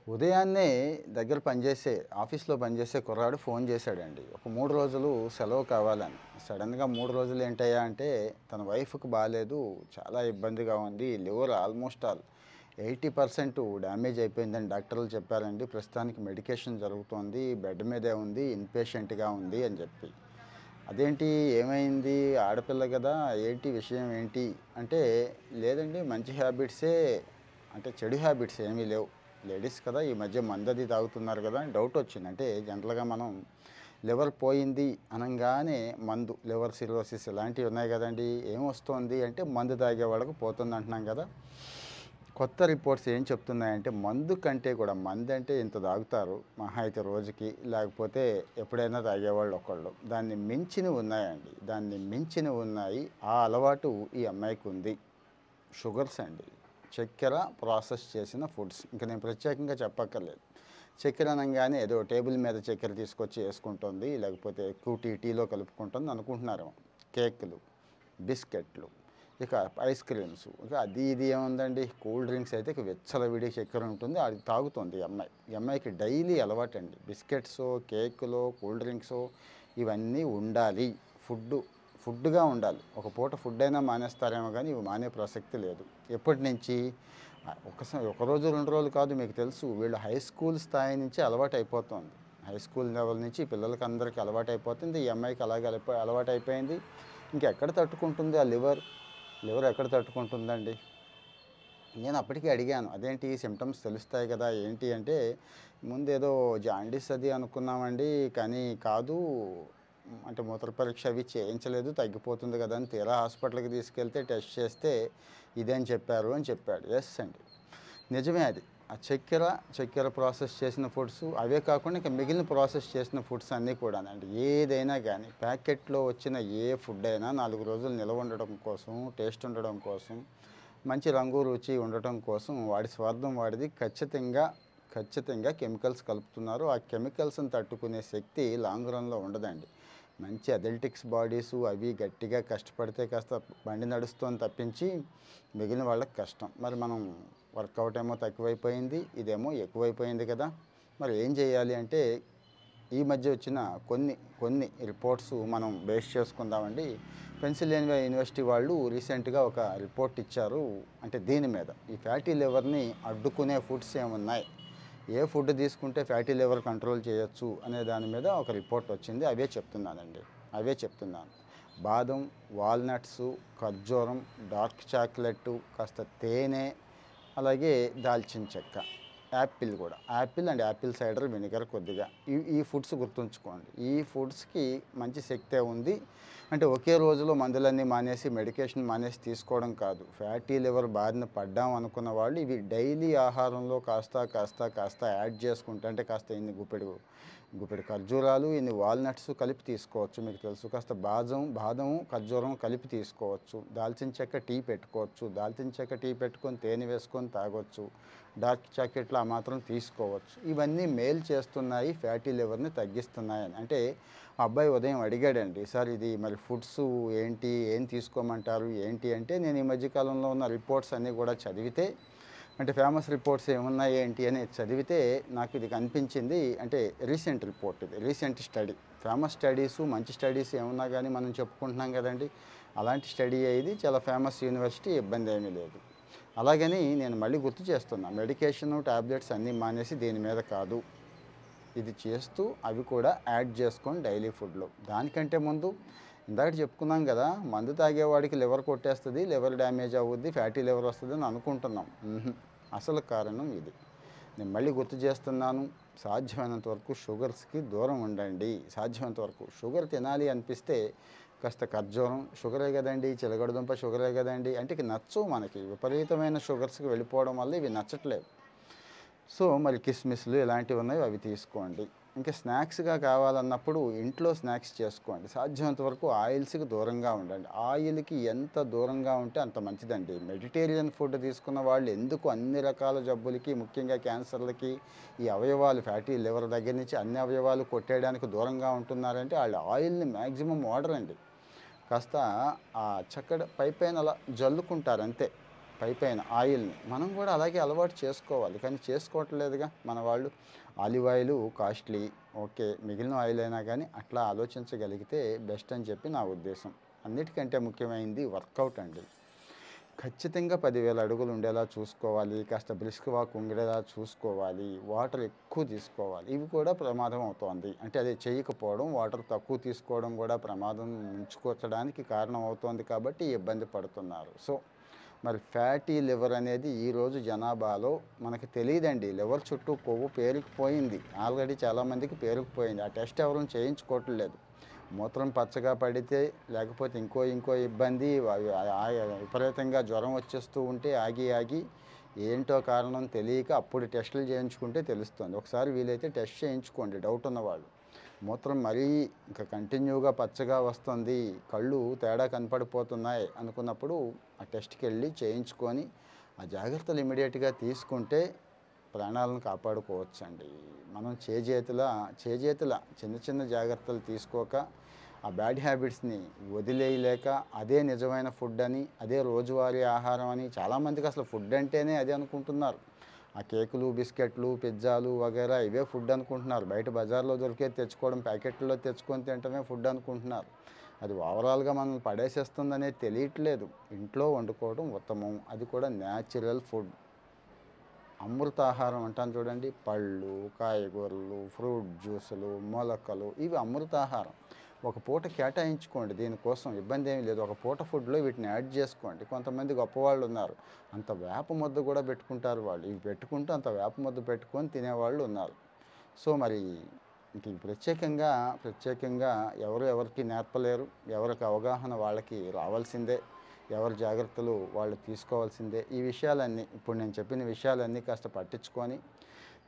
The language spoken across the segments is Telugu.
ఉదయాన్నే దగ్గర పనిచేసే ఆఫీస్‌లో పనిచేసే కుర్రాడు ఫోన్ చేశాడండి. ఒక 3 రోజులు సెలవు కావాలని. సడెన్‌గా 3 రోజులు ఏంటయ్యా అంటే, తన వైఫ్‌కి బాలేదు. చాలా ఇబ్బందిగా ఉంది. లివర్ ఆల్‌మోస్ట్ ఆల్ 80% డ్యామేజ్ అయిపోయిందని డాక్టర్లు చెప్పారండి. ప్రస్తుతానికి మెడికేషన్ జరుగుతోంది. బెడ్ మీదే ఉంది. ఇన్‌పేషెంట్‌గా ఉంది అని చెప్పి. అదేంటి ఏమైంది? ఆడపిల్ల గదా! ఏంటి విషయం ఏంటి? అంటే, లేదండి మంచి హ్యాబిట్సే అంటే చెడు హ్యాబిట్స్ ఏమీ లేవు. లేడీస్ కదా! ఈ మధ్య మందది తాగుతున్నారు గదా! అని డౌటొచ్చింది. అంటే జనరల్‌గా మనం లివర్ పోయింది అనంగానే మందు, లివర్ సిర్రోసిస్ ఇలాంటివి ఉన్నాయి గదండీ! ఏమొస్తోంది అంటే మందు తాగే వాళ్ళకి పోతుందంటున్నాం గదా! కొత్త రిపోర్ట్స్ ఏం చెప్తున్నాయంటే మందు కంటే కూడా మందంటే ఇంత తాగుతారు మహా అయితే రోజుకి, లేకపోతే ఎప్పుడైనా తాగేవాళ్ళు ఒకళ్ళు. దాన్ని మించినవి ఉన్నాయండి. దాన్ని మించినవి ఉన్నాయి. ఆ అలవాటు ఈ అమ్మాయికి ఉంది. షుగర్స్ అండి. చక్కెర, ప్రాసెస్ చేసిన ఫుడ్స్. ఇంక నేను ప్రత్యేకంగా చెప్పక్కర్లేదు. చక్కెర అనంగానే ఏదో టేబుల్ మీద చక్కెర తీసుకొచ్చి యేసుకుంటుంది. లేకపోతే ఎక్కువ టీలో కలుపుకుంటుంది అనుకుంటున్నారేమో. కేకులు, బిస్కెట్లు, ఇక ఐస్ క్రీమ్స్, ఇక అది ఇది ఏముందండి, కూల్ డ్రింక్స్ అయితే ఇక విచ్చలవిడి చక్కెర ఉంటుంది. అది తాగుతుంది ఈ అమ్మాయి. ఈ అమ్మాయికి డైలీ అలవాటండి. బిస్కెట్సో, కేకులో, కూల్ డ్రింక్సో ఇవన్నీ ఉండాలి. ఫుడ్డు ఫుడ్డుగా ఉండాలి. ఒక పూట ఫుడ్ అయినా మానేస్తారేమో గానీ, ఇవి మానే ప్రసక్తి లేదు. ఎప్పటినుంచి? ఒక రోజు, 2 రోజులు కాదు మీకు తెలుసు. వీళ్ళు హై స్కూల్ స్థాయి నుంచి అలవాటయిపోతోంది. హై స్కూల్ లెవెల్ నుంచి పిల్లలకందరికీ అలవాటయిపోతుంది. ఈ అమ్మాయికి అలాగే అలవాటయిపోయింది. ఇంకెక్కడ తట్టుకుంటుంది ఆ లివర్? లివర్ ఎక్కడ తట్టుకుంటుందండి? నేను అప్పటికే అడిగాను. అదేంటి సింప్టమ్స్ తెలుస్తాయి కదా! ఏంటి అంటే, ముందేదో జాండీస్ అది అనుకున్నామండి. కానీ కాదు. అంటే మూత్ర పరీక్ష అవి చేయించలేదు. తగ్గిపోతుంది కదా! అని తీరా హాస్పిటల్‌కి తీసుకెళ్తే టెస్ట్ చేస్తే ఇదే అని చెప్పారు అని చెప్పాడు. యెస్ అండి. నిజమే అది. ఆ చక్కెర ప్రాసెస్ చేసిన ఫుడ్సు అవే కాకుండా ఇంకా మిగిలిన ప్రాసెస్ చేసిన ఫుడ్స్ అన్నీ కూడానండి. ఏదైనా గానీ ప్యాకెట్‌లో వచ్చిన ఏ ఫుడ్ అయినా 4 రోజులు నిలవ ఉండడం కోసం, టేస్ట్ ఉండడం కోసం, మంచి రంగు, రుచి ఉండటం కోసం వాడి స్వార్థం వాడిది. ఖచ్చితంగా కెమికల్స్ కలుపుతున్నారు. ఆ కెమికల్స్‌ని తట్టుకునే శక్తి లాంగ్ రన్‌లో ఉండదండి. మంచి అథ్లెటిక్స్ బాడీసు అవి గట్టిగా కష్టపడితే కాస్త బండి నడుస్తోంది తప్పించి, మిగిలిన వాళ్ళకి కష్టం. మరి మనం వర్కౌట్ ఏమో తక్కువైపోయింది. ఇదేమో ఎక్కువైపోయింది కదా! మరి ఏం చేయాలి అంటే, ఈ మధ్య వచ్చిన కొన్ని రిపోర్ట్స్ మనం బేస్ చేసుకుందామండి. పెన్సిల్వేనియా యూనివర్సిటీ వాళ్ళు రీసెంట్‌గా ఒక రిపోర్ట్ ఇచ్చారు. అంటే దీని మీద ఈ ఫ్యాటీ లివర్‌ని అడ్డుకునే ఫుడ్స్ ఏమున్నాయి? ఏ ఫుడ్ తీసుకుంటే ఫ్యాటీ లివర్ కంట్రోల్ చేయొచ్చు అనే దాని మీద ఒక రిపోర్ట్ వచ్చింది. అవే చెప్తున్నానండి. అవే చెప్తున్నాను. బాదం, వాల్‌నట్సు, ఖర్జూరం, డార్క్ చాక్లెట్టు, కాస్త తేనె, అలాగే దాల్చిన చెక్క, యాపిల్ గూడా. Apple and Apple cider vinegar కొద్దిగా. ఈ ఫుడ్స్ గుర్తుంచుకోండి. ఈ ఫుడ్స్‌కి మంచి శక్తే ఉంది. అంటే ఒకే రోజులో మందులన్నీ మానేసి, మెడికేషన్ మానేసి తీసుకోవడం కాదు. ఫ్యాటీ లివర్ బారిన పడ్డాం అనుకున్న వాళ్ళు ఇవి డైలీ ఆహారంలో కాస్త యాడ్ చేసుకుంటే, అంటే కాస్త ఇన్ని గుప్పెడు ఖర్జూరాలు, ఇన్ని వాల్‌నట్స్ కలిపి తీసుకోవచ్చు. మీకు తెలుసు. కాస్త బాదము, ఖర్జూరం కలిపి తీసుకోవచ్చు. దాల్చిన చెక్క టీ పెట్టుకోవచ్చు. దాల్చిన చెక్క టీ పెట్టుకొని తేనె వేసుకొని తాగొచ్చు. డార్క్ చాక్లెట్లు ఆ మాత్రం తీసుకోవచ్చు. ఇవన్నీ మేలు చేస్తున్నాయి. ఫ్యాటీ లివర్‌ని తగ్గిస్తున్నాయని. అంటే ఆ అబ్బాయి ఉదయం అడిగాడండి. సార్ ఇది మరి ఫుడ్సు ఏంటి? ఏం తీసుకోమంటారు? ఏంటి అంటే, నేను ఈ మధ్య కాలంలో ఉన్న రిపోర్ట్స్ అన్నీ కూడా చదివితే, అంటే ఫేమస్ రిపోర్ట్స్ ఏమున్నాయి ఏంటి అని చదివితే నాకు ఇది కనిపించింది. అంటే రీసెంట్ రిపోర్ట్ ఇది. Recent study. ఫేమస్ స్టడీసు, మంచి స్టడీస్ ఏమున్నా గానీ మనం చెప్పుకుంటున్నాం గదండీ! అలాంటి స్టడీయే ఇది. చాలా ఫేమస్ యూనివర్సిటీ. ఇబ్బందేమీ లేదు. అలాగని నేను మళ్ళీ గుర్తు చేస్తున్నా. మెడికేషను, టాబ్లెట్స్ అన్నీ మానేసి దీని మీద కాదు. ఇది చేస్తూ అవి కూడా యాడ్ చేసుకోండి డైలీ ఫుడ్‌లో. దానికంటే ముందు ఇందాక చెప్పుకున్నాం గదా! మందు తాగేవాడికి లివర్ కొట్టేస్తది, లివర్ డ్యామేజ్ అవుద్ది, ఫ్యాటీ లివర్ వస్తదని అనుకుంటున్నాం. అసలు కారణం ఇది. నేను మళ్ళీ గుర్తు చేస్తున్నాను. సాధ్యమైనంత వరకు షుగర్స్‌కి దూరం ఉండండి. సాధ్యమైనంత వరకు. షుగర్ తినాలి అనిపిస్తే కాస్త ఖర్జూరం షుగరే గదండీ! చిలకడదుంప షుగరే గదండీ! అంటే ఇక నచ్చవు మనకి. విపరీతమైన షుగర్స్‌కి వెళ్ళిపోవడం వల్ల ఇవి నచ్చట్లేదు. సో, మరి కిస్మిస్‌లు ఇలాంటివున్నాయి అవి తీసుకోండి. ఇంకా స్నాక్స్‌గా కావాలన్నప్పుడు ఇంట్లో స్నాక్స్ చేసుకోండి. సాధ్యమైనంత వరకు ఆయిల్స్‌కి దూరంగా ఉండండి. ఆయిల్‌కి ఎంత దూరంగా ఉంటే అంత మంచిదండి. మెడిటేరియన్ ఫుడ్ తీసుకున్న వాళ్ళు ఎందుకు అన్ని రకాల జబ్బులకి, ముఖ్యంగా క్యాన్సర్‌లకి, ఈ అవయవాలు ఫ్యాటీ లివర్ దగ్గర నుంచి అన్ని అవయవాలు కొట్టేయడానికి దూరంగా ఉంటున్నారంటే ఆళ్ళు ఆయిల్‌ని మాక్సిమం వాడరండి. కాస్త ఆ చక్కడ పైపైన అలా జల్లుకుంటారంతే. పైపైన ఆయిల్‌ని. మనం కూడా అలాగే అలవాటు చేసుకోవాలి. కానీ చేసుకోవట్లేదుగా మన వాళ్ళు. Olive oil costly. ఓకే. మిగిలిన ఆయిల్ అయినా గానీ అట్లా ఆలోచించగలిగితే బెస్ట్ అని చెప్పి నా ఉద్దేశం. అన్నిటికంటే ముఖ్యమైనది వర్కౌట్ అండి. ఖచ్చితంగా 10,000 అడుగులు ఉండేలా చూసుకోవాలి. కాస్త బ్రిస్క్ వాక్ ఉండేలా చూసుకోవాలి. వాటర్ ఎక్కువ తీసుకోవాలి. ఇవి కూడా ప్రమాదం అవుతోంది. అంటే అది చేయకపోవడం, వాటర్ తక్కువ తీసుకోవడం కూడా ప్రమాదం ముంచుకొచ్చడానికి కారణం అవుతోంది కాబట్టి ఇబ్బంది పడుతున్నారు. సో, మరి ఫ్యాటీ లివర్ అనేది ఈరోజు జనాభాలో మనకు తెలీదండి. లివర్ చుట్టూ కొవ్వు పేరుకుపోయింది. ఆల్రెడీ చాలామందికి పేరుకుపోయింది. ఆ టెస్ట్ ఎవరు చేయించుకోవట్లేదు. మూత్రం పచ్చగా పడితే లేకపోతే ఇంకో ఇబ్బంది విపరీతంగా జ్వరం వచ్చేస్తూ ఉంటే ఆగి ఆగి ఏంటో కారణం తెలియక అప్పుడు టెస్టులు చేయించుకుంటే తెలుస్తుంది. ఒకసారి వీలైతే టెస్ట్ చేయించుకోండి డౌట్ ఉన్నవాళ్ళు. మూత్రం మరీ ఇంకా కంటిన్యూగా పచ్చగా వస్తుంది, కళ్ళు తేడా కనపడిపోతున్నాయి అనుకున్నప్పుడు ఆ టెస్ట్‌కి వెళ్ళి చేయించుకొని ఆ జాగ్రత్తలు ఇమ్మీడియేట్‌గా తీసుకుంటే ప్రాణాలను కాపాడుకోవచ్చండి. మనం చేజేతులా చిన్న చిన్న జాగ్రత్తలు తీసుకోక, ఆ బ్యాడ్ హ్యాబిట్స్‌ని వదిలేయలేక, అదే నిజమైన ఫుడ్ అని, అదే రోజువారీ ఆహారం అని చాలామందికి అసలు ఫుడ్ అంటేనే అదే అనుకుంటున్నారు. ఆ కేకులు, బిస్కెట్లు, పిజ్జాలు వగైరా ఇవే ఫుడ్ అనుకుంటున్నారు. బయట బజార్‌లో దొరికేది తెచ్చుకోవడం, ప్యాకెట్‌లో తెచ్చుకొని తినటమే ఫుడ్ అనుకుంటున్నారు. అది ఓవరాల్‌గా మనల్ని పడేసేస్తుందనేది తెలియట్లేదు. ఇంట్లో వండుకోవడం ఉత్తమం. అది కూడా న్యాచురల్ ఫుడ్. అమృతాహారం అంటాను చూడండి. పళ్ళు, కాయగూరలు, ఫ్రూట్ జ్యూసులు, మొలకలు ఇవి అమృతాహారం. ఒక పూట కేటాయించుకోండి దీనికోసం ఇబ్బందేమీ లేదు. ఒక పూట ఫుడ్‌లో వీటిని యాడ్ చేసుకోండి. కొంతమంది గొప్పవాళ్ళున్నారు. అంత వేప ముద్ద కూడా పెట్టుకుంటారు వాళ్ళు. ఇవి పెట్టుకుంటూ అంత వేప ముద్ద పెట్టుకొని తినేవాళ్ళు ఉన్నారు. సో, మరి ఇంక ఈ ప్రత్యేకంగా ఎవరు ఎవరికీ నేర్పలేరు. ఎవరికి అవగాహన వాళ్ళకి రావాల్సిందే. ఎవరి జాగ్రత్తలు వాళ్ళు తీసుకోవాల్సిందే. ఈ విషయాలన్నీ ఇప్పుడు నేను చెప్పిన విషయాలన్నీ కాస్త పట్టించుకొని,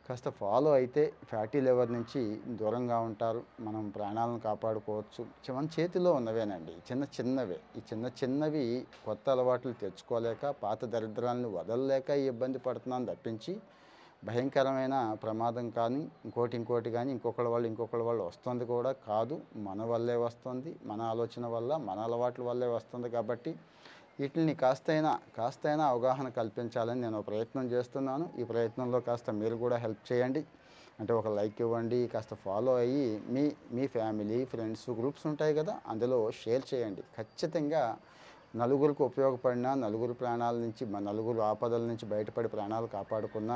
కాస్త ఫాలో అయితే ఫ్యాటీ లివర్ నుంచి దూరంగా ఉంటారు. మనం ప్రాణాలను కాపాడుకోవచ్చు. మన చేతిలో ఉన్నవేనండి. చిన్నవే. ఈ చిన్నవి కొత్త అలవాట్లు తెచ్చుకోలేక, పాత దరిద్రాలను వదలలేక ఈ ఇబ్బంది పడుతున్నాను తప్పించి, భయంకరమైన ప్రమాదం కానీ, ఇంకోటి గానీ, ఇంకొకళ్ళ వల్ల వస్తుంది కూడా కాదు. మన వల్లే వస్తుంది. మన ఆలోచన వల్ల, మన అలవాట్ల వల్లే వస్తుంది కాబట్టి ఈటిల్ని కాస్తైనా అవగాహన కల్పించాలని నేను ప్రయత్నం చేస్తున్నాను. ఈ ప్రయత్నంలో కాస్త మీరు కూడా హెల్ప్ చేయండి. అంటే ఒక లైక్ ఇవ్వండి. కాస్త ఫాలో అయ్యి మీ ఫ్యామిలీ, ఫ్రెండ్స్ గ్రూప్స్ ఉంటాయి కదా! అందులో షేర్ చేయండి. ఖచ్చితంగా నలుగురికి ఉపయోగపడిన, నలుగురు ఆపదల నుంచి బయటపడి ప్రాణాలు కాపాడుకున్న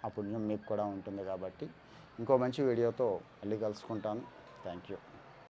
ఆ పుణ్యం మీకు కూడా ఉంటుంది కాబట్టి ఇంకో మంచి వీడియోతో మళ్ళీ కలుసుకుంటాను. Thank you.